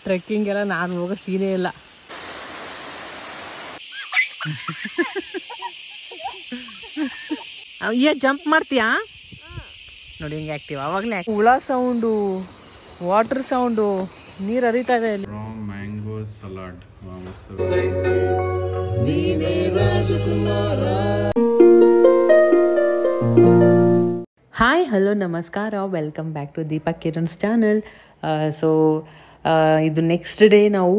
Trekking ಎಲ್ಲ ನಾನು ಹೋಗೋ ಸೀನೇ ಇಲ್ಲ. ಜಂಪ್ ಮಾಡ್ತೀಯಾ ನೋಡಿ ಹಿಂಗೆ ಆಕ್ಟಿವ್. ಅವಾಗಲೇ ಹುಳ ಸೌಂಡು, ವಾಟರ್ ಸೌಂಡು, ನೀರು ಹರಿತಾ ಇದೆ ಇಲ್ಲಿ. Mango salad. ಹಾಯ್, ಹಲೋ, ನಮಸ್ಕಾರ, welcome back to Deepak Kiran's channel. ಇದು ನೆಕ್ಸ್ಟ್ ಡೇ ನಾವು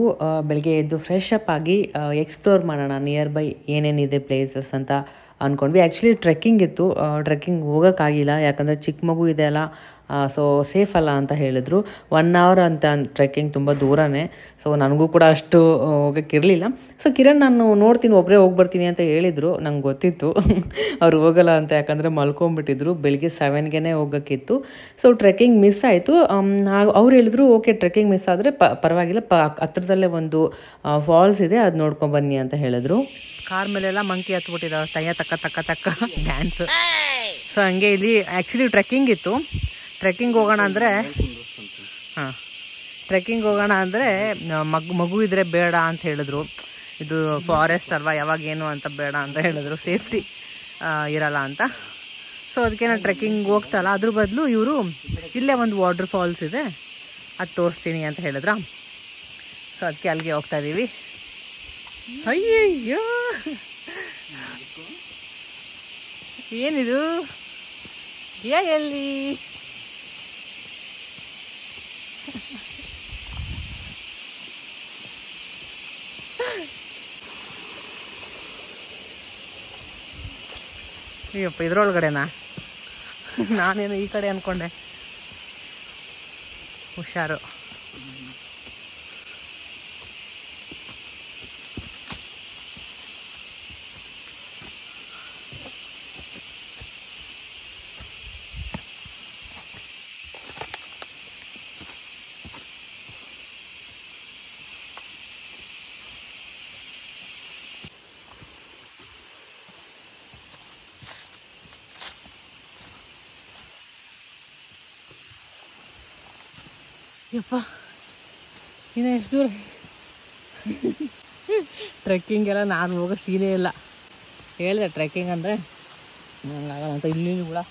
ಬೆಳಗ್ಗೆ ಎದ್ದು ಫ್ರೆಶ್ ಅಪ್ ಆಗಿ ಎಕ್ಸ್ಪ್ಲೋರ್ ಮಾಡೋಣ ನಿಯರ್ ಬೈ ಏನೇನಿದೆ ಪ್ಲೇಸಸ್ ಅಂತ ಅಂದ್ಕೊಂಡ್ವಿ. ಆ್ಯಕ್ಚುಲಿ ಟ್ರೆಕ್ಕಿಂಗ್ ಇತ್ತು, ಟ್ರೆಕ್ಕಿಂಗ್ ಹೋಗೋಕ್ಕಾಗಿಲ್ಲ ಯಾಕಂದರೆ ಚಿಕ್ಕ ಮಗು ಇದೆ ಅಲ್ಲ, ಸೊ ಸೇಫ್ ಅಲ್ಲ ಅಂತ ಹೇಳಿದ್ರು. 1 hour ಅಂತ ಟ್ರೆಕ್ಕಿಂಗ್, ತುಂಬ ದೂರನೇ. ಸೊ ನನಗೂ ಕೂಡ ಅಷ್ಟು ಹೋಗೋಕ್ಕಿರಲಿಲ್ಲ. ಸೊ ಕಿರಣ್ ನಾನು ನೋಡ್ತೀನಿ, ಒಬ್ಬರೇ ಹೋಗ್ಬರ್ತೀನಿ ಅಂತ ಹೇಳಿದರು. ನಂಗೆ ಗೊತ್ತಿತ್ತು ಅವ್ರು ಹೋಗಲ್ಲ ಅಂತ, ಯಾಕಂದರೆ ಮಲ್ಕೊಂಡ್ಬಿಟ್ಟಿದ್ರು. ಬೆಳಿಗ್ಗೆ 7ಗೆ ಹೋಗೋಕ್ಕಿತ್ತು. ಸೊ ಟ್ರೆಕ್ಕಿಂಗ್ ಮಿಸ್ ಆಯಿತು. ಅವ್ರು ಹೇಳಿದ್ರು ಓಕೆ, ಟ್ರೆಕ್ಕಿಂಗ್ ಮಿಸ್ ಆದರೆ ಪರವಾಗಿಲ್ಲ, ಹತ್ರದಲ್ಲೇ ಒಂದು ಫಾಲ್ಸ್ ಇದೆ, ಅದು ನೋಡ್ಕೊಂಬನ್ನಿ ಅಂತ ಹೇಳಿದ್ರು. ಕಾರ್ ಮೇಲೆಲ್ಲ ಮಂಕಿ ಹತ್ಬಿಟ್ಟಿದ್ದಾವೆ, ತಯ್ಯ ತಕ್ಕ ತಕ್ಕ ತಕ್ಕ ಡ್ಯಾನ್ಸು. ಸೊ ಹಂಗೆ ಇಲ್ಲಿ ಆ್ಯಕ್ಚುಲಿ ಟ್ರೆಕ್ಕಿಂಗ್ ಇತ್ತು. ಟ್ರೆಕ್ಕಿಂಗ್ ಹೋಗೋಣ ಅಂದರೆ ಮಗು ಇದ್ರೆ ಬೇಡ ಅಂತ ಹೇಳಿದ್ರು. ಇದು ಫಾರೆಸ್ಟ್ ಅಲ್ವಾ, ಯಾವಾಗ ಏನು ಅಂತ ಬೇಡ ಅಂತ ಹೇಳಿದ್ರು, ಸೇಫ್ಟಿ ಇರಲ್ಲ ಅಂತ. ಸೊ ಅದಕ್ಕೆ ನಾನು ಟ್ರೆಕ್ಕಿಂಗ್ ಹೋಗ್ತಲ್ಲ, ಅದ್ರ ಬದಲು ಇವರು ಇಲ್ಲೇ ಒಂದು ವಾಟರ್ ಫಾಲ್ಸ್ ಇದೆ, ಅದು ತೋರಿಸ್ತೀನಿ ಅಂತ ಹೇಳಿದ್ರ. ಸೊ ಅದಕ್ಕೆ ಅಲ್ಲಿಗೆ ಹೋಗ್ತಾ ಇದ್ದೀವಿ. ಅಯ್ಯಯ್ಯೋ, ಏನಿದು? ಎಲ್ಲಿ ಅಯ್ಯಪ್ಪ, ಇದ್ರೊಳಗಡೆನಾ? ನಾನೇನು ಈ ಕಡೆ ಅಂದ್ಕೊಂಡೆ. ಹುಷಾರು. ಯಪ್ಪ, ಇನ್ನು ಎಷ್ಟು ದೂರ? ಟ್ರೆಕ್ಕಿಂಗ್ ಎಲ್ಲ ನಾನು ಹೋಗೋ ಸೀನೇ ಇಲ್ಲ. ಹೇಳಿದೆ ಟ್ರೆಕ್ಕಿಂಗ್ ಅಂದರೆ ನಂಗಾಗಲ್ಲ ಅಂತ. ಇಲ್ಲಿ ಕೂಡ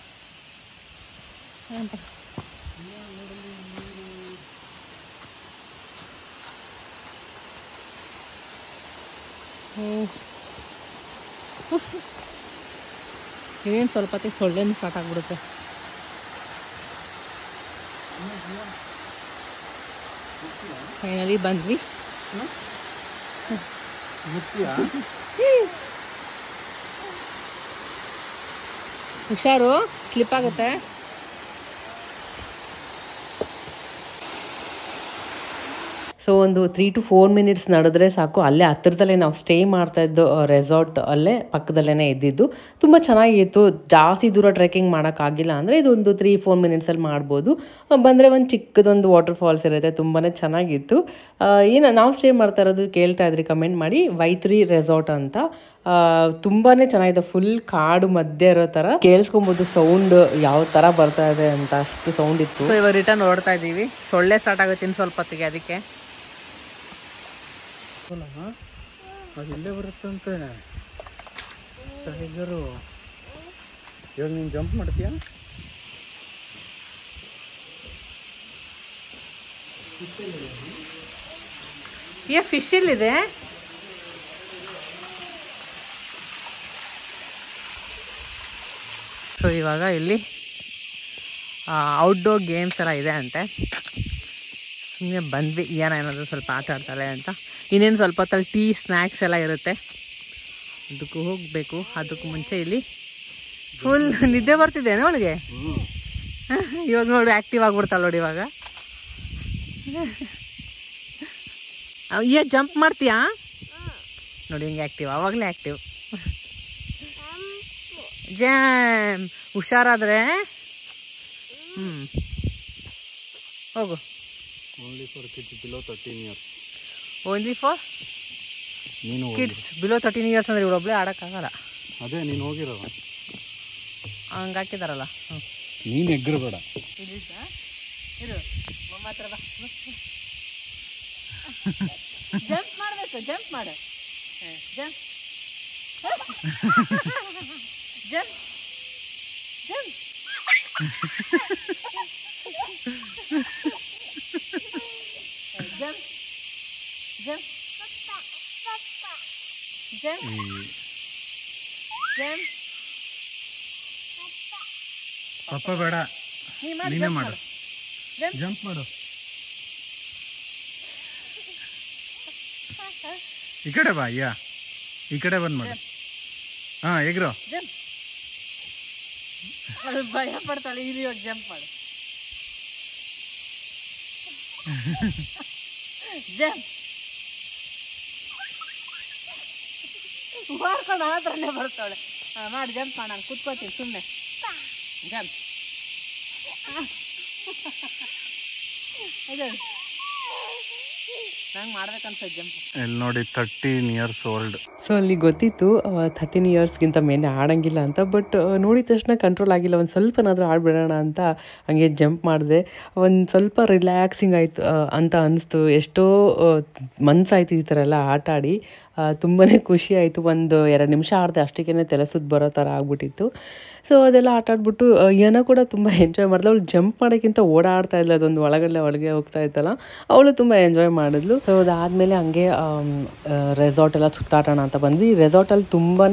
ಇನ್ನೇನು ಸ್ವಲ್ಪ ಹೊತ್ತಿಗೆ ಸೊಳ್ಳೆನೂ ಸ್ಟಾರ್ಟ್ ಆಗಿಬಿಡುತ್ತೆ. ಫೈನಲಿ ಬಂದ್ವಿ. ಹುಷಾರು, ಸ್ಲಿಪ್ ಆಗುತ್ತೆ. ಸೊ ಒಂದು 3 to 4 minutes ನಡೆದ್ರೆ ಸಾಕು. ಅಲ್ಲೇ ಹತ್ತಿರದಲ್ಲೇ ನಾವು ಸ್ಟೇ ಮಾಡ್ತಾ ಇದ್ದು ರೆಸಾರ್ಟ್ ಅಲ್ಲೇ ಪಕ್ಕದಲ್ಲೇ ಇದ್ದಿದ್ದು. ತುಂಬ ಚೆನ್ನಾಗಿತ್ತು. ಜಾಸ್ತಿ ದೂರ ಟ್ರೆಕ್ಕಿಂಗ್ ಮಾಡೋಕ್ಕಾಗಿಲ್ಲ ಅಂದರೆ ಇದೊಂದು 3-4 minutesಲ್ಲಿ ಮಾಡ್ಬೋದು. ಬಂದರೆ ಒಂದು ಚಿಕ್ಕದೊಂದು ವಾಟರ್ ಫಾಲ್ಸ್ ಇರುತ್ತೆ, ತುಂಬಾ ಚೆನ್ನಾಗಿತ್ತು. ಏನು ನಾವು ಸ್ಟೇ ಮಾಡ್ತಾ ಇರೋದು ಕೇಳ್ತಾ ಇದ್ರಿ ಕಮೆಂಟ್ ಮಾಡಿ, Y3 ರೆಸಾರ್ಟ್ ಅಂತ. ತುಂಬಾ ಚೆನ್ನಾಗಿದೆ. ಫುಲ್ ಕಾಡು ಮಧ್ಯೆ ಇರೋ ಥರ ಕೇಳಿಸ್ಕೊಬೋದು ಸೌಂಡ್ ಯಾವ ಥರ ಬರ್ತಾ ಇದೆ ಅಂತ, ಅಷ್ಟು ಸೌಂಡ್ ಇತ್ತು. ಸೊ ಇವಾಗ ರಿಟರ್ನ್ ನೋಡ್ತಾ ಇದ್ದೀವಿ. ಸೊಳ್ಳೆ ಸ್ಟಾರ್ಟ್ ಆಗುತ್ತೆ ಇನ್ನು ಸ್ವಲ್ಪ ಹೊತ್ತಿಗೆ, ಅದಕ್ಕೆ ಅದು ಇಲ್ಲೇ ಬರುತ್ತಂತೆ. ಟೈಗರು. ಇವಾಗ ನೀನು ಜಂಪ್ ಮಾಡ್ತೀಯಾ? ಫಿಶ್ ಇಲ್ಲಿದೆ. ಸೊ ಇವಾಗ ಇಲ್ಲಿ ಔಟ್ಡೋರ್ ಗೇಮ್ಸ್ ಎಲ್ಲ ಇದೆ ಅಂತೆ. ಸುಮ್ಮನೆ ಬಂದ್ವಿ, ಏನಾದ್ರು ಸ್ವಲ್ಪ ಆಟ ಆಡ್ತಾಳೆ ಅಂತ. ಇನ್ನೇನು ಸ್ವಲ್ಪ ಹೊತ್ತಲ್ಲಿ ಟೀ, ಸ್ನ್ಯಾಕ್ಸ್ ಎಲ್ಲ ಇರುತ್ತೆ, ಅದಕ್ಕೂ ಹೋಗಬೇಕು. ಅದಕ್ಕೂ ಮುಂಚೆ ಇಲ್ಲಿ ಫುಲ್ ನಿದ್ದೆ ಬರ್ತಿದ್ದೇನೆ ಅವಳಿಗೆ. ಇವಾಗ ನೋಡಿ ಆ್ಯಕ್ಟಿವ್ ಆಗಿಬಿಡ್ತಾಳೆ ನೋಡಿ ಇವಾಗ. ಜಂಪ್ ಮಾಡ್ತೀಯಾ ನೋಡಿ ಹಿಂಗೆ ಆ್ಯಕ್ಟಿವ್, ಆವಾಗಲೇ ಆ್ಯಕ್ಟಿವ್. ಜಾಮ್, ಹುಷಾರಾದ್ರೆ ಹೋಗು. Only for kids below 13 years. Only for kids below 13 years ಅಂದರೆ ಇವರೊಬ್ಬಳೇ ಆಡೋಕ್ಕಾಗಲ್ಲ. ಅದೇ ನೀನು ಹೋಗಿರೋ ಹಂಗೆ ಹಾಕಿದಾರಲ್ಲ. ನೀನು ಎಗ್ರಬೇಡ. ಇರು, ಮಾತ್ರ ಬಾ. ಜಂಪ್ ಮಾಡಬೇಕು, ಜಂಪ್ ಮಾಡು, jump jump jump. Jump jump jump jump. ಪಪ್ಪ ಬೇಡ, ನೀನೇ ಮಾಡು, ಜಂಪ್ ಮಾಡು. ಈ ಕಡೆ ಬಾ ಅಯ್ಯ, ಈ ಕಡೆ ಬಂದ್ ಮಾಡು. ಹಾ ಎಗ್ರೋ. ಅದು ಭಯ ಪಡ್ತಾಳೆ. ಇಲ್ಲಿ ಹೋಗಿ ಜಂಪ್ ಮಾಡು, ಜಂಪ್ ಮಾಡ್ಕೊಂಡು ಆ ಥರನೇ ಬರ್ತಾಳೆ. ಮಾಡಿ ಜಂಪ್ ಮಾಡ, ನಾನು ಕುತ್ಕೋತೀನಿ ಸುಮ್ಮನೆ. ಜಂಪ್ ಇದು ನಂಗೆ ಮಾಡ್ಬೇಕಂತ ಜಂಪ್. ಇಲ್ಲಿ ನೋಡಿ 13 years old. ಸೊ ಅಲ್ಲಿ ಗೊತ್ತಿತ್ತು 13 ಇಯರ್ಸ್ಗಿಂತ ಮೇಲೆ ಆಡಂಗಿಲ್ಲ ಅಂತ. ಬಟ್ ನೋಡಿದ ತಕ್ಷಣ ಕಂಟ್ರೋಲ್ ಆಗಿಲ್ಲ. ಒಂದು ಸ್ವಲ್ಪನಾದರೂ ಆಡ್ಬಿಡೋಣ ಅಂತ ಹಂಗೆ ಜಂಪ್ ಮಾಡಿದೆ. ಒಂದು ಸ್ವಲ್ಪ ರಿಲ್ಯಾಕ್ಸಿಂಗ್ ಆಯಿತು ಅಂತ ಅನಿಸ್ತು. ಎಷ್ಟೋ ಮನಸ್ಸಾಯಿತು ಈ ಥರ ಎಲ್ಲ ಆಟ ಆಡಿ. ತುಂಬಾ ಖುಷಿ ಆಯಿತು. ಒಂದು 2 ನಿಮಿಷ ಆಡಿದೆ, ಅಷ್ಟಕ್ಕೇ ತಲೆ ಸುತ್ತು ಬರೋ ಥರ ಆಗ್ಬಿಟ್ಟಿತ್ತು. ಸೊ ಅದೆಲ್ಲ ಆಟ ಆಡ್ಬಿಟ್ಟು ಏನೋ ಕೂಡ ತುಂಬ ಎಂಜಾಯ್ ಮಾಡಿದ್ಲು. ಅವಳು ಜಂಪ್ ಮಾಡೋಕ್ಕಿಂತ ಓಡಾಡ್ತಾ ಇದ್ಲು. ಅದೊಂದು ಒಳಗೆ ಹೋಗ್ತಾ ಇತ್ತಲ್ಲ, ಅವಳು ತುಂಬ ಎಂಜಾಯ್ ಮಾಡಿದ್ಲು. ಸೊ ಅದಾದಮೇಲೆ ಹಂಗೆ ರೆಸಾರ್ಟ್ ಎಲ್ಲ ಸುತ್ತಾಟೋಣ ಅಂತ ಬಂದ್ವಿ. ರೆಸಾರ್ಟಲ್ಲಿ ತುಂಬಾ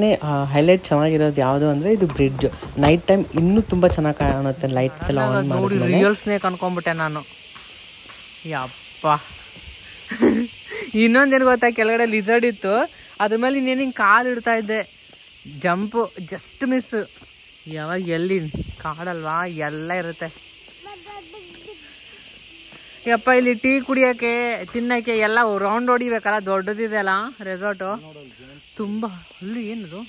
ಹೈಲೈಟ್ ಚೆನ್ನಾಗಿರೋದು ಯಾವುದು ಅಂದರೆ ಇದು ಬ್ರಿಡ್ಜ್. ನೈಟ್ ಟೈಮ್ ಇನ್ನೂ ತುಂಬ ಚೆನ್ನಾಗಿ ಕಾಣುತ್ತೆ. ಲೈಟ್ಸ್ ಎಲ್ಲ ಆನ್ ಮಾಡಿ ರಿಯಲ್ ಸ್ನೇಕ್ ಅನ್ಕೊಂಡ್ಬಿಟ್ಟೆ ನಾನು. ಯಪ್ಪ ಇನ್ನೊಂದೇನು ಗೊತ್ತಾ, ಕೆಳಗಡೆ ಲಿಸರ್ಡ್ ಇತ್ತು, ಅದ್ರ ಮೇಲೆ ಇನ್ನೇನು ಹಿಂಗೆ ಕಾಲು ಇಡ್ತಾ ಇದ್ದೆ. Jump just miss. ಯಾವಾಗ ಎಲ್ಲಿ ಕಾಡಲ್ವಾ, ಎಲ್ಲ ಇರುತ್ತೆ. ಯಪ್ಪ ಇಲ್ಲಿ ಟೀ ಕುಡಿಯೋಕ್ಕೆ ತಿನ್ನೋಕ್ಕೆ ಎಲ್ಲ ರೌಂಡ್ ಹೊಡಿಬೇಕಲ್ಲ, ದೊಡ್ಡದಿದೆ ಅಲ್ಲ ರೆಸಾರ್ಟು. ತುಂಬ ಅಲ್ಲಿ ಏನದು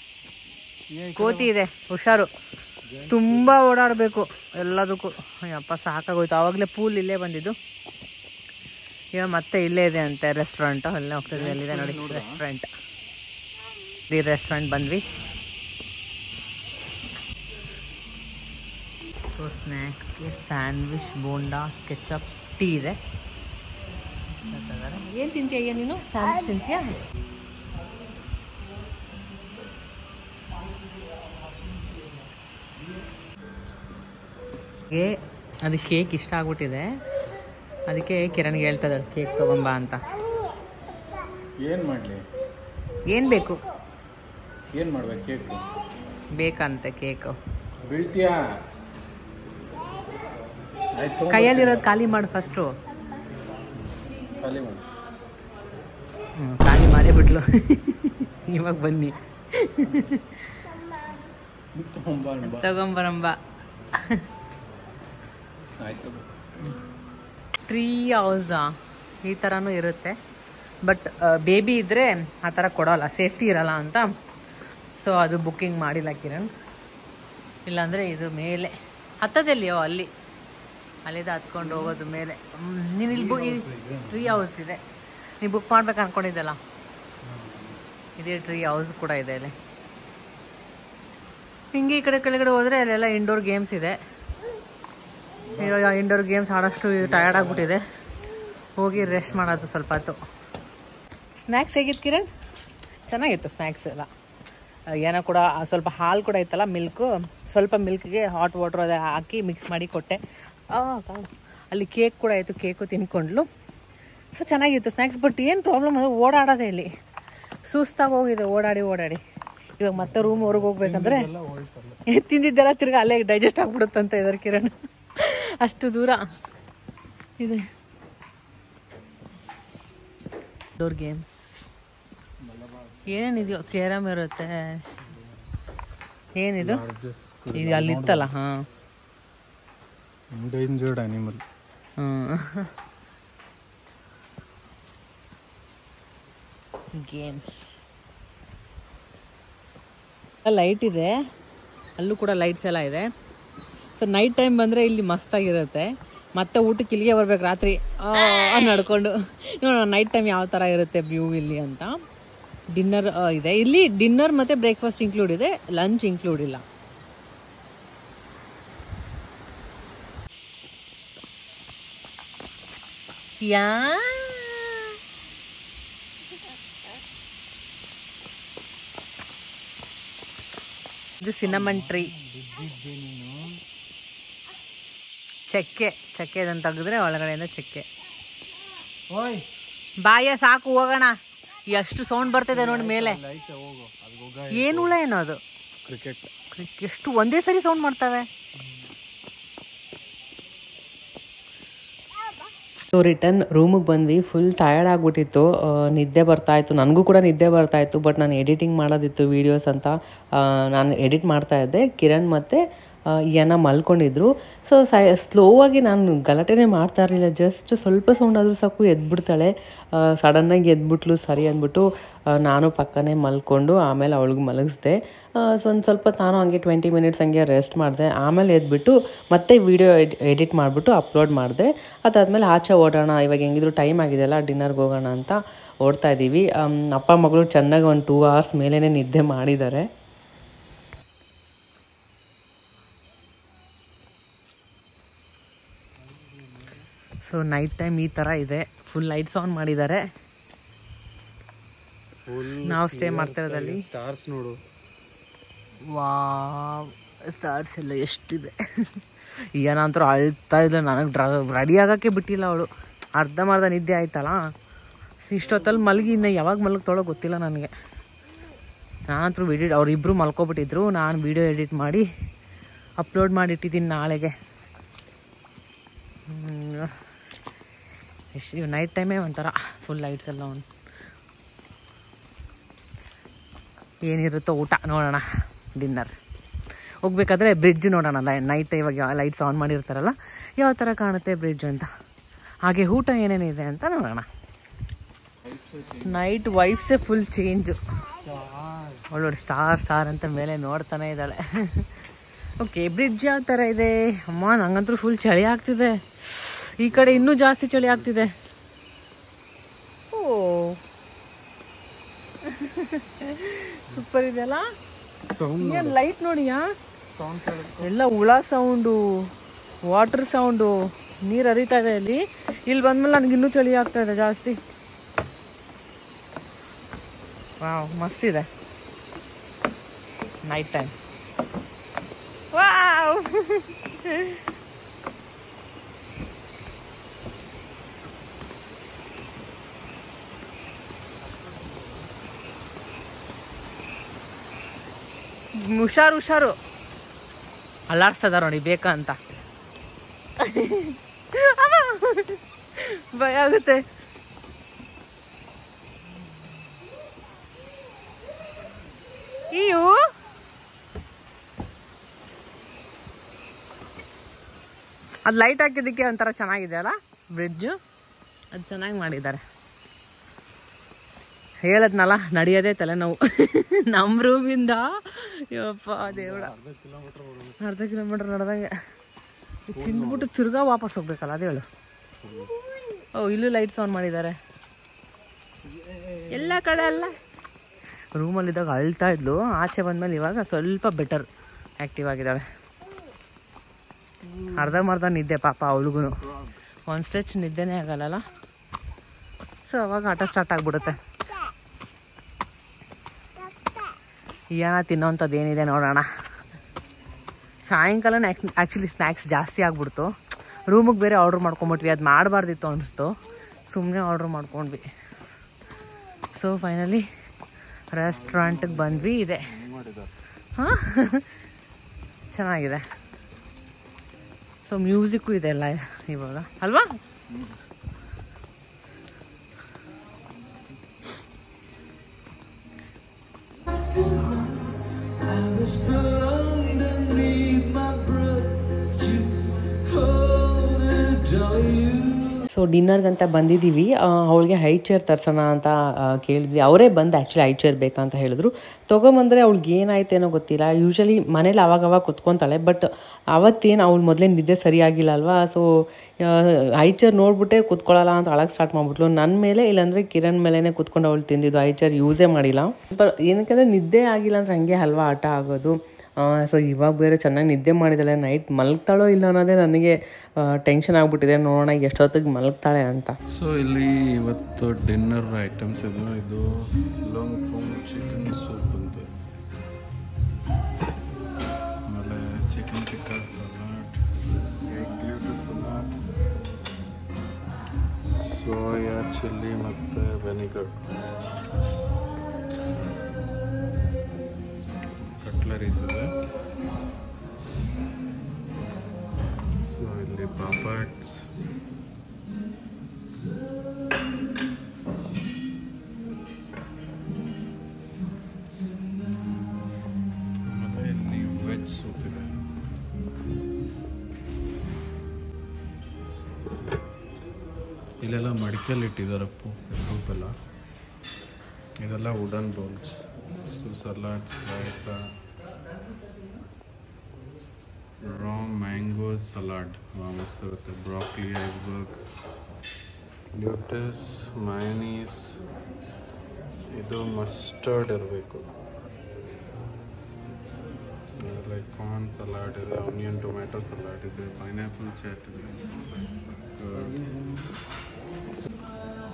ಕೋತಿ ಇದೆ, ಹುಷಾರು. ತುಂಬ ಓಡಾಡಬೇಕು ಎಲ್ಲದಕ್ಕೂ. ಯಪ್ಪ ಸಾಕಾಗೋಯ್ತು. ಆವಾಗಲೇ ಪೂಲ್ ಇಲ್ಲೇ ಬಂದಿದ್ದು. ಇವಾಗ ಮತ್ತೆ ಇಲ್ಲೇ ಇದೆ ಅಂತೆ ರೆಸ್ಟೋರೆಂಟು. ಅಲ್ಲೇ ಹೋಗ್ತಿದ್ವಿ, ಅಲ್ಲಿದೆ ನೋಡಿ ರೆಸ್ಟೋರೆಂಟ್. ಈ ರೆಸ್ಟೋರೆಂಟ್ ಬಂದ್ವಿ. ಸೊ ಸ್ನ್ಯಾಕ್ಸ್ಗೆ ಸ್ಯಾಂಡ್ವಿಚ್, ಬೋಂಡಾ, ಕೆಚಪ್, ಟೀ ಇದೆ. ಏನು ತಿಂತೀಯ ನೀನು? ಸ್ಯಾಂಡ್ವಿಚ್ ತಿಂತೀಯಾ? ಅದು ಕೇಕ್ ಇಷ್ಟ ಆಗ್ಬಿಟ್ಟಿದೆ, ಅದಕ್ಕೆ ಕಿರಣ್ಗೆ ಹೇಳ್ತಾ ಇದ್ದಾಳೆ ಕೇಕ್ ತೊಗೊಂಬಾ ಅಂತ. ಏನು ಮಾಡಲಿ, ಏನು ಬೇಕು, ಏನು ಮಾಡ್ಬೇಕು? ಕೇಕ್ ಬೇಕಂತೆ. ಕೇಕು ಬೀಳ್ತೀಯಾ? ಕೈಯಲ್ಲಿರೋದು ಖಾಲಿ ಮಾಡು ಫಸ್ಟು. ಖಾಲಿ ಮಾಡಿ. ಖಾಲಿ ಮಾಡೇ ಬಿಟ್ಲು. ಇವಾಗ ಬನ್ನಿ ತಗೊಂಬರಂಬ. ಆಯ್ತು. ಟ್ರೀ ಹೌಸಾ ಈ ಥರನೂ ಇರುತ್ತೆ. ಬಟ್ ಬೇಬಿ ಇದ್ದರೆ ಆ ಥರ ಕೊಡೋಲ್ಲ, ಸೇಫ್ಟಿ ಇರಲ್ಲ ಅಂತ. ಸೊ ಅದು ಬುಕ್ಕಿಂಗ್ ಮಾಡಿಲ್ಲ ಕಿರಣ್. ಇಲ್ಲಾಂದರೆ ಇದು ಮೇಲೆ ಹತ್ತದಲ್ಲಿಯೋ ಅಲ್ಲಿಂದ ಹತ್ಕೊಂಡು ಹೋಗೋದು ಮೇಲೆ. ನೀನು ಇಲ್ಲಿ ಟ್ರೀ ಹೌಸ್ ಇದೆ, ನೀವು ಬುಕ್ ಮಾಡ್ಬೇಕು ಅಂದ್ಕೊಂಡಿದ್ದಲ್ಲ, ಇದೇ ಟ್ರೀ ಹೌಸ್ ಕೂಡ ಇದೆ ಇಲ್ಲಿ. ಹಿಂಗೆ ಈ ಕಡೆ ಕೆಳಗಡೆ ಹೋದರೆ ಅಲ್ಲೆಲ್ಲ ಇಂಡೋರ್ ಗೇಮ್ಸ್ ಇದೆ. ಇಂಡೋರ್ ಗೇಮ್ಸ್ ಆಡೋಷ್ಟು ಟಯರ್ಡ್ ಆಗಿಬಿಟ್ಟಿದೆ, ಹೋಗಿ ರೆಸ್ಟ್ ಮಾಡೋದು ಸ್ವಲ್ಪ ಹೊತ್ತು. ಸ್ನ್ಯಾಕ್ಸ್ ಹೇಗಿತ್ತು ಕಿರಣ್? ಚೆನ್ನಾಗಿತ್ತು ಸ್ನ್ಯಾಕ್ಸ್ ಎಲ್ಲ. ಏನೋ ಕೂಡ ಸ್ವಲ್ಪ ಹಾಲು ಕೂಡ ಇತ್ತಲ್ಲ, ಮಿಲ್ಕು. ಸ್ವಲ್ಪ ಮಿಲ್ಕ್ಗೆ ಹಾಟ್ ವಾಟ್ರ್ ಅದೆಲ್ಲ ಹಾಕಿ ಮಿಕ್ಸ್ ಮಾಡಿ ಕೊಟ್ಟೆ. ಅಲ್ಲಿ ಕೇಕ್ ಕೂಡ ಇತ್ತು, ಕೇಕು ತಿನ್ಕೊಂಡ್ಲು. ಸೊ ಚೆನ್ನಾಗಿತ್ತು ಸ್ನ್ಯಾಕ್ಸ್. ಬಟ್ ಏನು ಪ್ರಾಬ್ಲಮ್ ಅಂದರೆ ಓಡಾಡೋದೇ ಇಲ್ಲಿ ಸುಸ್ತಾಗಿ ಹೋಗಿದೆ, ಓಡಾಡಿ. ಇವಾಗ ಮತ್ತೆ ರೂಮ್ವರೆಗೆ ಹೋಗ್ಬೇಕಂದ್ರೆ ತಿಂದಿದ್ದೆಲ್ಲ ತಿರ್ಗಿ ಅಲ್ಲೇ ಡೈಜೆಸ್ಟ್ ಆಗ್ಬಿಡುತ್ತಂತ ಇದ್ದಾರೆ ಕಿರಣ್. ಅಷ್ಟು ದೂರ ಇದೆ. ಡೋರ್ ಗೇಮ್ಸ್ ಏನೇನಿದೆಯೋ, ಕೇರಮ್ ಇರುತ್ತೆ. ಏನಿದು ಇದು ಅಲ್ಲಿತ್ತಲ್ಲ? ಹಾಂ, ಎಂಡೇಂಜರ್ಡ್ ಅನಿಮಲ್. ಗೇಮ್ಸ್ ಲೈಟ್ ಇದೆ, ಅಲ್ಲೂ ಕೂಡ ಲೈಟ್ಸ್ ಎಲ್ಲ ಇದೆ. ಸೊ ನೈಟ್ ಟೈಮ್ ಬಂದರೆ ಇಲ್ಲಿ ಮಸ್ತಾಗಿರುತ್ತೆ. ಮತ್ತೆ ಊಟಕ್ಕೆ ಇಲ್ಲಿಗೆ ಬರ್ಬೇಕು ರಾತ್ರಿ ನಡ್ಕೊಂಡು. ನೋಡೋಣ ನೈಟ್ ಟೈಮ್ ಯಾವ ಥರ ಇರುತ್ತೆ ವ್ಯೂ ಇಲ್ಲಿ ಅಂತ. ಡಿನ್ನರ್ ಇದೆ ಇಲ್ಲಿ. ಡಿನ್ನರ್ ಮತ್ತು ಬ್ರೇಕ್ಫಾಸ್ಟ್ ಇನ್ಕ್ಲೂಡ್ ಇದೆ, ಲಂಚ್ ಇನ್ಕ್ಲೂಡ್ ಇಲ್ಲ. ಇದು ಸಿನಮನ್ ಟ್ರೀ. ಚಕ್ಕೆ ಇದನ್ನು ತೆಗೆದ್ರೆ ಒಳಗಡೆಯಿಂದ ಚಕ್ಕೆ. ಬಾಯ ಸಾಕು ಹೋಗೋಣ. ಎಷ್ಟು ಸೌಂಡ್ ಬರ್ತಿದೆ ನೋಡಿ ಮೇಲೆ. ಏನು ಹುಳ ಏನೋ ಅದು. ಕ್ರಿಕೆಟ್ ಎಷ್ಟು ಒಂದೇ ಸರಿ ಸೌಂಡ್ ಮಾಡ್ತವೆ. ಸೊ ರಿಟರ್ನ್ ರೂಮಿಗೆ ಬಂದ್ವಿ. ಫುಲ್ ಟಯರ್ಡ್ ಆಗಿಬಿಟ್ಟಿತ್ತು, ನಿದ್ದೆ ಬರ್ತಾಯಿತ್ತು. ನನಗೂ ಕೂಡ ನಿದ್ದೆ ಬರ್ತಾಯಿತ್ತು. ಬಟ್ ನಾನು ಎಡಿಟಿಂಗ್ ಮಾಡೋದಿತ್ತು ವೀಡಿಯೋಸ್ ಅಂತ ನಾನು ಎಡಿಟ್ ಮಾಡ್ತಾಯಿದ್ದೆ. ಕಿರಣ್ ಮತ್ತು ಏನ ಮಲ್ಕೊಂಡಿದ್ರು. ಸೊ ಸ್ಲೋವಾಗಿ ನಾನು ಗಲಾಟೆನೇ ಮಾಡ್ತಾ ಇರಲಿಲ್ಲ. ಜಸ್ಟ್ ಸ್ವಲ್ಪ ಸೌಂಡ್ ಆದರೂ ಸಾಕು ಎದ್ಬಿಡ್ತಾಳೆ. ಸಡನ್ನಾಗಿ ಎದ್ಬಿಟ್ಲು. ಸರಿ ಅಂದ್ಬಿಟ್ಟು ನಾನು ಪಕ್ಕನೇ ಮಲ್ಕೊಂಡು ಆಮೇಲೆ ಅವಳಿಗೆ ಮಲಗಿಸ್ದೆ. ಒಂದು ಸ್ವಲ್ಪ ನಾನು ಹಂಗೆ 20 ಮಿನಿಟ್ಸ್ ಹಂಗೆ ರೆಸ್ಟ್ ಮಾಡಿದೆ. ಆಮೇಲೆ ಎದ್ಬಿಟ್ಟು ಮತ್ತೆ ವೀಡಿಯೋ ಎಡಿಟ್ ಮಾಡಿಬಿಟ್ಟು ಅಪ್ಲೋಡ್ ಮಾಡಿದೆ. ಅದಾದಮೇಲೆ ಆಚೆ ಓಡೋಣ, ಇವಾಗ ಹೆಂಗಿದ್ರು ಟೈಮ್ ಆಗಿದೆಯಲ್ಲ, ಡಿನ್ನರ್ಗೆ ಹೋಗೋಣ ಅಂತ ಓಡ್ತಾ ಇದ್ದೀವಿ. ಅಪ್ಪ ಮಗಳು ಚೆನ್ನಾಗಿ ಒಂದು 2 ಅವರ್ಸ್ ಮೇಲೇ ನಿದ್ದೆ ಮಾಡಿದ್ದಾರೆ. ಸೊ ನೈಟ್ ಟೈಮ್ ಈ ಥರ ಇದೆ. ಫುಲ್ ಲೈಟ್ಸ್ ಆನ್ ಮಾಡಿದ್ದಾರೆ. ನಾವು ಸ್ಟೇ ಮಾಡ್ತಿರೋದಲ್ಲಿ ಸ್ಟಾರ್ಸ್ ನೋಡು. ವಾವ್, ಸ್ಟಾರ್ಸ್ ಎಲ್ಲ ಎಷ್ಟಿದೆ. ಏನಂತರೂ ಅಳ್ತಾ ಇಲ್ಲ. ನನಗೆ ರೆಡಿ ಆಗೋಕ್ಕೆ ಬಿಟ್ಟಿಲ್ಲ ಅವಳು. ಅರ್ಧಂಬರ್ಧ ನಿದ್ದೆ ಆಯ್ತಲ್ಲ. ಇಷ್ಟೊತ್ತಲ್ಲಿ ಮಲಗಿ ಇನ್ನು ಯಾವಾಗ ಮಲಗ್ತಾಳೋ ಗೊತ್ತಿಲ್ಲ ನನಗೆ. ನಾನಂತರೂ ಅವರಿಬ್ಬರು ಮಲ್ಕೊಬಿಟ್ಟಿದ್ರು. ನಾನು ವೀಡಿಯೋ ಎಡಿಟ್ ಮಾಡಿ ಅಪ್ಲೋಡ್ ಮಾಡಿಟ್ಟಿದ್ದೀನಿ ನಾಳೆಗೆ. ಎಷ್ಟು ನೈಟ್ ಟೈಮೇ ಒಂಥರ ಫುಲ್ ಲೈಟ್ಸ್ ಎಲ್ಲ ಏನಿರುತ್ತೋ ಊಟ ನೋಡೋಣ. ಡಿನ್ನರ್ ಹೋಗ್ಬೇಕಾದ್ರೆ ಬ್ರಿಡ್ಜ್ ನೋಡೋಣ. ನೈಟ್ ಇವಾಗ ಲೈಟ್ಸ್ ಆನ್ ಮಾಡಿರ್ತಾರಲ್ಲ, ಯಾವ ಥರ ಕಾಣುತ್ತೆ ಬ್ರಿಡ್ಜ್ ಅಂತ. ಹಾಗೆ ಊಟ ಏನೇನಿದೆ ಅಂತ ನೋಡೋಣ. ನೈಟ್ ವೈಫ್ಸೇ ಫುಲ್ ಚೇಂಜು. ಅವಳು ಸ್ಟಾರ್ ಅಂತ ಮೇಲೆ ನೋಡ್ತಾನೆ ಇದ್ದಾಳೆ. ಓಕೆ, ಬ್ರಿಡ್ಜ್ ಯಾವ ಥರ ಇದೆ? ಅಮ್ಮ ನಂಗಂತೂ ಫುಲ್ ಚಳಿ ಆಗ್ತಿದೆ. ಈ ಕಡೆ ಇನ್ನೂ ಜಾಸ್ತಿ ಚಳಿ ಆಗ್ತಿದೆ. ಓ ಸೂಪರ್ ಇದೆಯಲ್ಲ. ಏನು ಲೈಟ್ ನೋಡಿಯಾ, ಎಲ್ಲ ಹುಳ ಸೌಂಡು, ವಾಟರ್ ಸೌಂಡು, ನೀರು ಹರಿತಾ ಇದೆ ಅಲ್ಲಿ. ಇಲ್ಲಿ ಬಂದ್ಮೇಲೆ ನನಗೆ ಇನ್ನೂ ಚಳಿ ಆಗ್ತಾ ಇದೆ ಜಾಸ್ತಿ. ವಾವ್, ಮಸ್ತಿದೆ ನೈಟ್ ಟೈಮ್. ವಾವ್, ಹುಷಾರು ಅಲ್ಲಾಡ್ಸ್ತದ ನೋಡಿ ಬೇಕಾ ಅಂತ. ಭಯ ಆಗುತ್ತೆ. ಅಯ್ಯೋ, ಅದು ಲೈಟ್ ಹಾಕಿದ್ದಕ್ಕೆ ಒಂಥರ ಚೆನ್ನಾಗಿದೆ ಅಲ್ಲ ಬ್ರಿಡ್ಜು. ಅದು ಚೆನ್ನಾಗಿ ಮಾಡಿದ್ದಾರೆ. ಹೇಳದ್ನಲ್ಲ, ನಡೆಯೋದೇ ತಲೆನೋವು. ನಮ್ಮ ರೂಮಿಂದ ಯಪ್ಪ ದೇವಳ ಅರ್ಧ ಕಿಲೋಮೀಟರ್ ನಡೆದಂಗೆ ತಿಂದ್ಬಿಟ್ಟು ತಿರ್ಗಾ ವಾಪಸ್ ಹೋಗ್ಬೇಕಲ್ಲ, ಅದೇ ಹೇಳು. ಓ, ಇಲ್ಲೂ ಲೈಟ್ಸ್ ಆನ್ ಮಾಡಿದ್ದಾರೆ ಎಲ್ಲ ಕಡೆ. ಅಲ್ಲ, ರೂಮಲ್ಲಿದ್ದಾಗ ಅಳ್ತಾ ಇದ್ಲು. ಆಚೆ ಬಂದಮೇಲೆ ಇವಾಗ ಸ್ವಲ್ಪ ಬೆಟರ್, ಆ್ಯಕ್ಟಿವ್ ಆಗಿದ್ದಾಳೆ. ಅರ್ಧಂಬರ್ಧ ನಿದ್ದೆ ಪಾಪ ಅವಳಿಗೂ. ಒಂದು ಸ್ಟ್ರೆಚ್ ನಿದ್ದೆನೇ ಆಗಲ್ಲ. ಸೊ ಅವಾಗ ಆಟ ಸ್ಟಾರ್ಟ್ ಆಗಿಬಿಡುತ್ತೆ. ಏನ ತಿನ್ನೋಂಥದ್ದು ಏನಿದೆ ನೋಡೋಣ. ಸಾಯಂಕಾಲನೇ ಆ್ಯಕ್ಚುಲಿ ಸ್ನ್ಯಾಕ್ಸ್ ಜಾಸ್ತಿ ಆಗ್ಬಿಡ್ತು. ರೂಮಿಗೆ ಬೇರೆ ಆರ್ಡ್ರ್ ಮಾಡ್ಕೊಂಬಿಟ್ವಿ. ಅದು ಮಾಡಬಾರ್ದಿತ್ತು ಅನಿಸ್ತು, ಸುಮ್ಮನೆ ಆರ್ಡ್ರ್ ಮಾಡ್ಕೊಂಡ್ವಿ. ಸೊ ಫೈನಲಿ ರೆಸ್ಟೋರೆಂಟಿಗೆ ಬಂದ್ವಿ. ಇದೆ, ಹಾಂ, ಚೆನ್ನಾಗಿದೆ. ಸೊ ಮ್ಯೂಸಿಕ್ಕು ಇದೆ ಎಲ್ಲ ಇವಾಗ ಅಲ್ವಾ. ಸೊ ಡಿನ್ನರ್ಗಂತ ಬಂದಿದ್ದೀವಿ. ಅವಳಿಗೆ ಹೈ ಚೇರ್ ತರ್ಸೋಣ ಅಂತ ಕೇಳಿದ್ವಿ. ಅವರೇ ಬಂದು ಆ್ಯಕ್ಚುಲಿ ಹೈ ಚೇರ್ ಬೇಕಂತ ಹೇಳಿದ್ರು. ತೊಗೊಂಬಂದರೆ ಅವ್ಳಿಗೆ ಏನಾಯ್ತೇನೋ ಗೊತ್ತಿಲ್ಲ. ಯೂಶ್ವಲಿ ಮನೇಲಿ ಅವಾಗವಾಗ ಕುತ್ಕೊತಾಳೆ, ಬಟ್ ಅವತ್ತೇನು ಅವ್ಳು ಮೊದಲೇ ನಿದ್ದೆ ಸರಿಯಾಗಿಲ್ಲ ಅಲ್ವಾ. ಸೊ ಹೈ ಚೇರ್ ನೋಡ್ಬಿಟ್ಟೆ ಕುತ್ಕೊಳ್ಳಲ್ಲ ಅಂತ ಅಳಕ್ಕೆ ಸ್ಟಾರ್ಟ್ ಮಾಡಿಬಿಟ್ಲು. ನನ್ನ ಮೇಲೆ, ಇಲ್ಲಾಂದರೆ ಕಿರಣ್ ಮೇಲೇ ಕುತ್ಕೊಂಡು ಅವಳು ತಿಂದಿದ್ದು. ಹೈ ಚೇರ್ ಯೂಸೇ ಮಾಡಿಲ್ಲ. ಏನಕ್ಕಂದರೆ ನಿದ್ದೆ ಆಗಿಲ್ಲ ಅಂದರೆ ಹಂಗೆ ಹಲ್ವಾ ಆಟ ಆಗೋದು. ಸೊ ಇವಾಗ ಬೇರೆ ಚೆನ್ನಾಗಿ ನಿದ್ದೆ ಮಾಡಿದ್ದಾಳೆ. ನೈಟ್ ಮಲಗ್ತಾಳೋ ಇಲ್ಲ ಅನ್ನೋದೇ ನನಗೆ ಟೆನ್ಷನ್ ಆಗಿಬಿಟ್ಟಿದೆ. ನೋಡೋಣ ಎಷ್ಟೊತ್ತಿಗೆ ಮಲಗ್ತಾಳೆ ಅಂತ. ಸೊ ಇಲ್ಲಿ ಇವತ್ತು ಡಿನ್ನರ್ ಐಟಮ್ಸ್ ಇದು ಲಾಂಗ್ ಫಾರ್ಮ್ ಚಿಕನ್ ಸೂಪ್ ಅಂತ. tikka salad, egg lettuce salad, soya chili ಮತ್ತು vinegar. Cutleries ಇದೆ. ಸೊ ಇಲ್ಲಿ ಪಾಪಡ್ಸ್, ಸೂಪ್ ಇದೆ. ಇಲ್ಲೆಲ್ಲ ಮಡಿಕೆಯಲ್ಲಿ ಇಟ್ಟಿದ್ದಾರೆ ಸೂಪ್ ಎಲ್ಲ. ಇದೆಲ್ಲ wooden bowls. Salads, raita, raw mango salad ಮಸ್ತಿರುತ್ತೆ. ಬ್ರಾಕ್ಲಿ, ಐಸ್ಬರ್ಗ್, ಲ್ಯೂಟಸ್, ಮಯೋನೀಸ್, ಇದು ಮಸ್ಟರ್ಡ್ ಇರಬೇಕು. ಲೈಕ್ ಕಾರ್ನ್ ಸಲಾಡ್ ಇದೆ, ಆನಿಯನ್ ಟೊಮ್ಯಾಟೊ ಸಲಾಡ್ ಇದೆ, ಪೈನಾಪಲ್ ಚಾಟ್ ಇದೆ.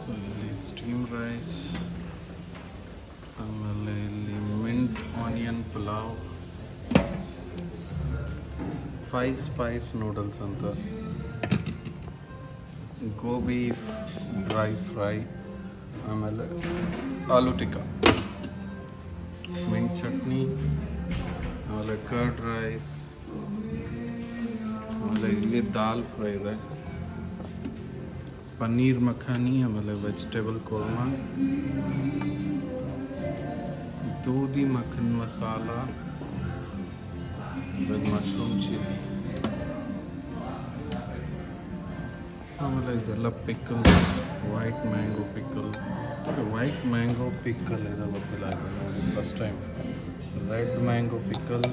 ಸೊ ಇಲ್ಲಿ ಸ್ಟೀಮ್ ರೈಸ್, ಆಮೇಲೆ ಇಲ್ಲಿ mint onion pulao, 5 spice noodles ಅಂತ, ಗೋಬಿ ಡ್ರೈ ಫ್ರೈ, ಆಮೇಲೆ ಆಲೂ ಟಿಕ್ಕಾ, ಮಿಂಟ್ ಚಟ್ನಿ, ಆಮೇಲೆ ಕರ್ಡ್ ರೈಸ್, ಆಮೇಲೆ ಇಲ್ಲಿ ದಾಲ್ ಫ್ರೈ ಇದೆ, ಪನ್ನೀರ್ ಮಖಾನಿ, ಆಮೇಲೆ vegetable korma, doodhi makhan masala with mushroom chilli, ಆಮೇಲೆ ಇದೆಲ್ಲ pickle, white mango pickle. White mango pickle ಇದೆ, ಗೊತ್ತಿಲ್ಲ first time. Red mango pickle,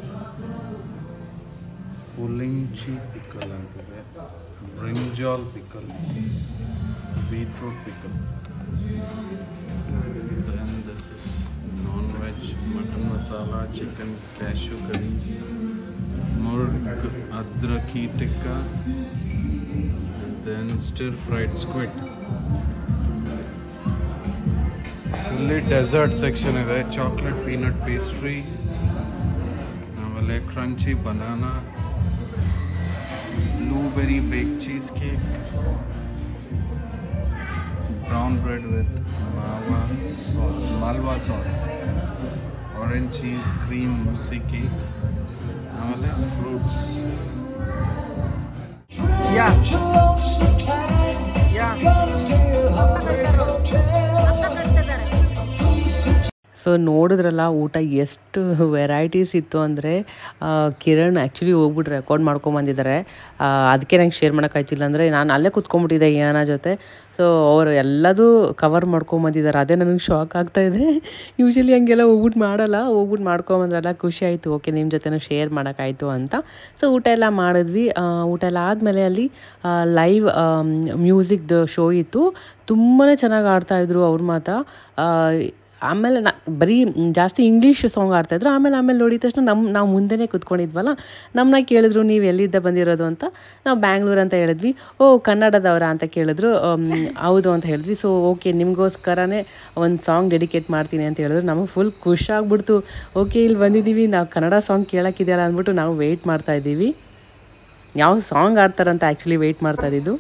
puliinji pickle ಅಂತಿದೆ, brinjal pickle, beetroot pickle. Then this is non veg mutton masala, chicken cashew curry, murg adraki tikka, then stir fried squid. ಇಲ್ಲಿ dessert section ಇದೆ, chocolate peanut pastry, ಆಮೇಲೆ crunchy banana, blueberry bake cheese cake, brown bread with Malwa sauce, orange cheese cream mousse cake, ಆಮೇಲೆ fruits. So ನೋಡಿದ್ರಲ್ಲ ಊಟ ಎಷ್ಟು varieties ಇತ್ತು ಅಂದರೆ Kiran actually ಹೋಗ್ಬಿಟ್ಟು ರೆಕಾರ್ಡ್ ಮಾಡ್ಕೊಂಬಂದಿದ್ದಾರೆ. ಅದಕ್ಕೆ ನಂಗೆ ಶೇರ್ ಮಾಡೋಕ್ಕಾಯ್ತಿಲ್ಲ, ಅಂದರೆ ನಾನು ಅಲ್ಲೇ ಕೂತ್ಕೊಂಡ್ಬಿಟ್ಟಿದ್ದೆ ಏನ ಜೊತೆ. ಸೊ ಅವರು ಎಲ್ಲದೂ ಕವರ್ ಮಾಡ್ಕೊಂಬಂದಿದ್ದಾರೆ, ಅದೇ ನನಗೆ ಶಾಕ್ ಆಗ್ತಾಯಿದೆ. ಯೂಶ್ವಲಿ ಹಂಗೆಲ್ಲ ಹೋಗ್ಬಿಟ್ಟು ಮಾಡ್ಕೊಂಬಂದ್ರಲ್ಲ, ಖುಷಿ ಆಯಿತು. ಓಕೆ, ನಿಮ್ಮ ಜೊತೆನೂ ಶೇರ್ ಮಾಡೋಕ್ಕಾಯ್ತು ಅಂತ. ಸೊ ಊಟ ಎಲ್ಲ ಮಾಡಿದ್ವಿ. ಊಟ ಎಲ್ಲ ಆದಮೇಲೆ ಅಲ್ಲಿ ಲೈವ್ ಮ್ಯೂಸಿಕ್ದು ಶೋ ಇತ್ತು. ತುಂಬಾ ಚೆನ್ನಾಗಿ ಆಡ್ತಾಯಿದ್ರು ಅವ್ರು ಮಾತ್ರ. ಆಮೇಲೆ ಬರೀ ಜಾಸ್ತಿ ಇಂಗ್ಲೀಷ್ ಸಾಂಗ್ ಆಡ್ತಾಯಿದ್ರು. ಆಮೇಲೆ ನೋಡಿದ ತಕ್ಷಣ ನಾವು ಮುಂದೆನೇ ಕೂತ್ಕೊಂಡಿದ್ವಲ್ಲ, ನಮ್ಮನ್ನ ಕೇಳಿದ್ರು, ನೀವು ಎಲ್ಲಿದ್ದ ಬಂದಿರೋದು ಅಂತ. ನಾವು ಬ್ಯಾಂಗ್ಳೂರು ಅಂತ ಹೇಳಿದ್ವಿ. ಓ, ಕನ್ನಡದವರ ಅಂತ ಕೇಳಿದ್ರು. ಹೌದು ಅಂತ ಹೇಳಿದ್ವಿ. ಸೊ ಓಕೆ, ನಿಮಗೋಸ್ಕರನೇ ಒಂದು ಸಾಂಗ್ ಡೆಡಿಕೇಟ್ ಮಾಡ್ತೀನಿ ಅಂತ ಹೇಳಿದ್ರು. ನಮಗೆ ಫುಲ್ ಖುಷಿಯಾಗ್ಬಿಡ್ತು. ಓಕೆ, ಇಲ್ಲಿ ಬಂದಿದ್ದೀವಿ, ನಾವು ಕನ್ನಡ ಸಾಂಗ್ ಕೇಳೋಕ್ಕಿದೆಯಲ್ಲ ಅಂದ್ಬಿಟ್ಟು ನಾವು ವೆಯ್ಟ್ ಮಾಡ್ತಾಯಿದ್ದೀವಿ. ಯಾವ ಸಾಂಗ್ ಆಡ್ತಾರಂತ ಆ್ಯಕ್ಚುಲಿ ವೆಯ್ಟ್ ಮಾಡ್ತಾಯಿದ್ದು.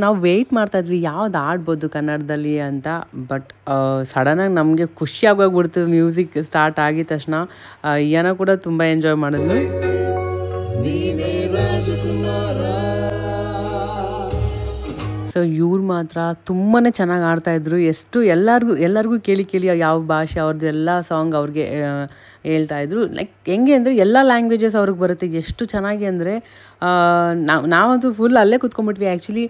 ನಾವು ವೆಯ್ಟ್ ಮಾಡ್ತಾಯಿದ್ವಿ ಯಾವ್ದು ಆಡ್ಬೋದು ಕನ್ನಡದಲ್ಲಿ ಅಂತ. ಬಟ್ ಸಡನ್ನಾಗಿ ನಮಗೆ ಖುಷಿ ಆಗೋಗ್ಬಿಡ್ತು. ಮ್ಯೂಸಿಕ್ ಸ್ಟಾರ್ಟ್ ಆಗಿದ ತಕ್ಷಣ ಏನೋ ಕೂಡ ತುಂಬ ಎಂಜಾಯ್ ಮಾಡಿದ್ವಿ. ಸೊ ಇವ್ರು ಮಾತ್ರ ತುಂಬಾ ಚೆನ್ನಾಗಿ ಆಡ್ತಾಯಿದ್ರು. ಎಷ್ಟು ಎಲ್ಲರಿಗೂ ಕೇಳಿ ಯಾವ ಭಾಷೆ ಅವ್ರದ್ದು ಎಲ್ಲ ಸಾಂಗ್ ಅವ್ರಿಗೆ ಹೇಳ್ತಾಯಿದ್ರು. ಲೈಕ್ ಹೆಂಗೆ ಅಂದರೆ ಎಲ್ಲ ಲ್ಯಾಂಗ್ವೇಜಸ್ ಅವ್ರಿಗೆ ಬರುತ್ತೆ. ಎಷ್ಟು ಚೆನ್ನಾಗಿ ಅಂದರೆ ನಾವಂತೂ ಫುಲ್ ಅಲ್ಲೇ ಕೂತ್ಕೊಂಡ್ಬಿಟ್ವಿ. ಆ್ಯಕ್ಚುಲಿ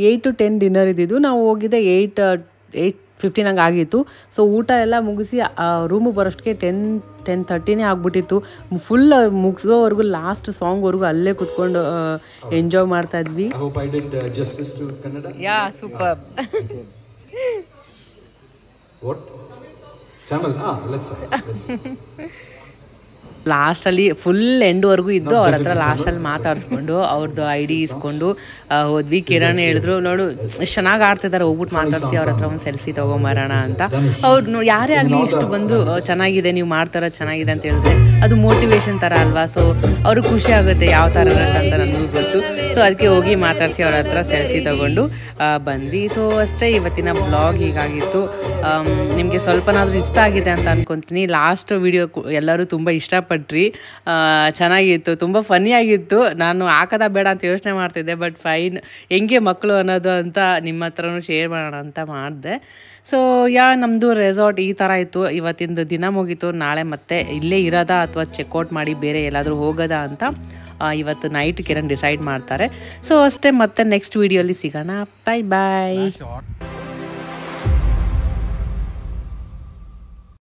8 to 10 ಡಿನ್ನರ್ ಇದ್ದಿದ್ದು. ನಾವು ಹೋಗಿದ್ದೆ 8:15 ಹಂಗೆ ಆಗಿತ್ತು. ಸೊ ಊಟ ಎಲ್ಲ ಮುಗಿಸಿ ರೂಮಿಗೆ ಬರೋಷ್ಟಕ್ಕೆ 10:30 ಆಗ್ಬಿಟ್ಟಿತ್ತು. ಫುಲ್ ಮುಗಿಸೋವರೆಗೂ ಲಾಸ್ಟ್ ಸಾಂಗ್ವರೆಗೂ ಅಲ್ಲೇ ಕೂತ್ಕೊಂಡು ಎಂಜಾಯ್ ಮಾಡ್ತಾ ಇದ್ವಿ. ಯಾ, ಸೂಪರ್. ಲಾಸ್ಟಲ್ಲಿ ಫುಲ್ ಎಂಡ್ವರೆಗೂ ಇದ್ದು ಅವ್ರ ಹತ್ರ ಲಾಸ್ಟಲ್ಲಿ ಮಾತಾಡಿಸ್ಕೊಂಡು ಅವ್ರದ್ದು ID ಇಸ್ಕೊಂಡು ಹೋದ್ವಿ. ಕಿರಣ್ ಹೇಳಿದ್ರು ನೋಡು ಎಷ್ಟು ಚೆನ್ನಾಗಿ ಆಡ್ತಿದ್ದಾರೆ, ಹೋಗ್ಬಿಟ್ಟು ಮಾತಾಡಿಸಿ ಅವ್ರ ಹತ್ರ ಒಂದು ಸೆಲ್ಫಿ ತೊಗೊಂಬರೋಣ ಅಂತ. ಅವ್ರು ಯಾರೇ ಆಗಲಿ ಇಷ್ಟು ಬಂದು ಚೆನ್ನಾಗಿದೆ ನೀವು ಮಾಡ್ತಾರ ಚೆನ್ನಾಗಿದೆ ಅಂತ ಹೇಳಿದ್ರೆ ಅದು ಮೋಟಿವೇಶನ್ ಥರ ಅಲ್ವಾ. ಸೊ ಅವ್ರಿಗೆ ಖುಷಿ ಆಗುತ್ತೆ ಯಾವ ಥರ ಇರುತ್ತೆ ಅಂತ ನನಗೂ ಗೊತ್ತು. ಸೊ ಅದಕ್ಕೆ ಹೋಗಿ ಮಾತಾಡಿಸಿ ಅವ್ರ ಹತ್ರ ಸೆಲ್ಫಿ ತೊಗೊಂಡು ಬಂದ್ವಿ. ಸೊ ಅಷ್ಟೇ ಇವತ್ತಿನ ಬ್ಲಾಗ್ ಹೀಗಾಗಿತ್ತು. ನಿಮಗೆ ಸ್ವಲ್ಪನಾದರೂ ಇಷ್ಟ ಆಗಿದೆ ಅಂತ ಅನ್ಕೊತೀನಿ. ಲಾಸ್ಟ್ ವಿಡಿಯೋ ಎಲ್ಲರೂ ತುಂಬ ಇಷ್ಟಪಟ್ರಿ, ಚೆನ್ನಾಗಿತ್ತು, ತುಂಬ ಫನ್ನಿಯಾಗಿತ್ತು. ನಾನು ಹಾಕೋದ ಬೇಡ ಅಂತ ಯೋಚನೆ ಮಾಡ್ತಿದ್ದೆ, ಬಟ್ ಫೈನ್ ಹೆಂಗೆ ಮಕ್ಕಳು ಅನ್ನೋದು ಅಂತ ನಿಮ್ಮ ಹತ್ರನೂ ಶೇರ್ ಮಾಡೋಣ ಅಂತ ಮಾಡಿದೆ. ಸೊ ನಮ್ಮದು ರೆಸಾರ್ಟ್ ಈ ಥರ ಇತ್ತು. ಇವತ್ತಿಂದು ದಿನ ಮುಗೀತು. ನಾಳೆ ಮತ್ತೆ ಇಲ್ಲೇ ಇರೋದಾ ಅಥವಾ ಚೆಕ್ಔಟ್ ಮಾಡಿ ಬೇರೆ ಎಲ್ಲಾದರೂ ಹೋಗೋದಾ ಅಂತ ಇವತ್ತು ನೈಟ್ ಕಿರಣ್ ಡಿಸೈಡ್ ಮಾಡ್ತಾರೆ. ಸೊ ಅಷ್ಟೇ, ಮತ್ತೆ ನೆಕ್ಸ್ಟ್ ವಿಡಿಯೋಲಿ ಸಿಗೋಣ. ಬಾಯ್ ಬಾಯ್.